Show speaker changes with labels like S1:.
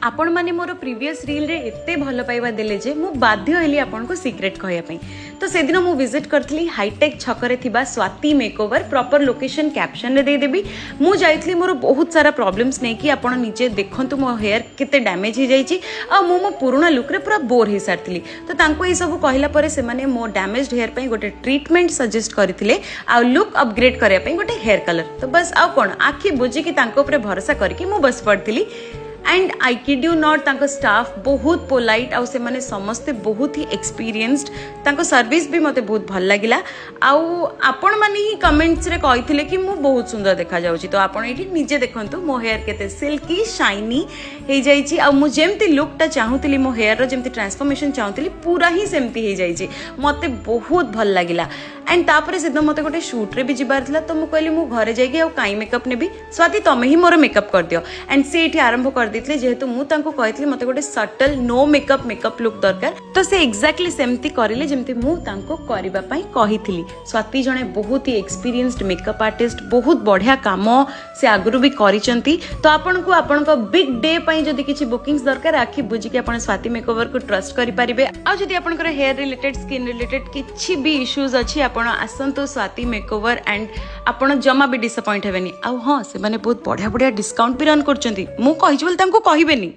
S1: आपण माने मोर previous reel रे एते भल पाइबा देले जे मु बाध्य हेली आपन को सीक्रेट कहया पई। तो से दिन मु विजिट करथली हाईटेक छकरे थिबा Swati makeover proper location caption रे दे देबी। मु जाइथली मोर बहुत सारा प्रॉब्लम्स नै कि आपण निजे देखंतु मो हेयर केते डैमेज हो जाईची आ मु मो पुराना लुक रे पूरा बोर हे सारथली। तो तांको ए सब कहला परे से माने मो डैमेज्ड हेयर पई गोटे ट्रीटमेंट सजेस्ट करथिले आ लुक अपग्रेड करया पई गोटे हेयर कलर। तो बस आ कोन आखि बुझी कि तांको ऊपर भरोसा करके मु बस पड़थली। And I kid you not तांको स्टाफ बहुत पोलाइट आउ से माने समस्ते बहुत ही एक्सपीरियंस्ड। तांको सर्विस भी मते बहुत भल लागिला। आउ आपण माने ही कमेंट्स रे कहिथिले कि मु बहुत सुंदर देखा जाउची। तो आपण एठी निजे देखंतु मो हेयर केते सिल्की शाइनी हे जाईची। आउ मु जेमती लुकटा चाहुतली मो हेयर रो जेमती ट्रांसफॉर्मेशन चाहुतली पूरा ही सेमती हे जाईची। मते बहुत भल लागिला। एंड तापरे सिद्धो मते गोटे शूट रे भी जिबार थिला। तो मु कहली मु घरे जाईकी आउ काई मेकअप नेबी स्वाति तमे ही मोर मेकअप कर दियो। एंड से एठी आरंभ कर देथिले जेहेतु मु तांको कहथिली मते गोटे सटल नो मेकअप लुक दरकार। तो से एग्जैक्टली सेमती करिले जेमती मु तांको करिबा पई कहिथिली। स्वाति जणे बहुत ही एक्सपीरियंस्ड मेकअप आर्टिस्ट, बहुत बढ़िया काम से आगरु भी करिसंती। तो आपनको आपनको बिग डे पई जदी किछि बुकिंग्स दरकार आखि बुझी के आपण स्वाति मेकओवर को ट्रस्ट करि परिबे। आ जदी आपनकर हेयर रिलेटेड स्किन रिलेटेड किछि भी इश्यूज अछि आपण आसंतो स्वाति मेकओवर एंड आपण जमा भी डिसअपॉइंट हेबेनी। आ हां से माने बहुत बढ़िया बढ़िया डिस्काउंट भी रन करचंती। मु कहि बोल तांको कहिबेनी।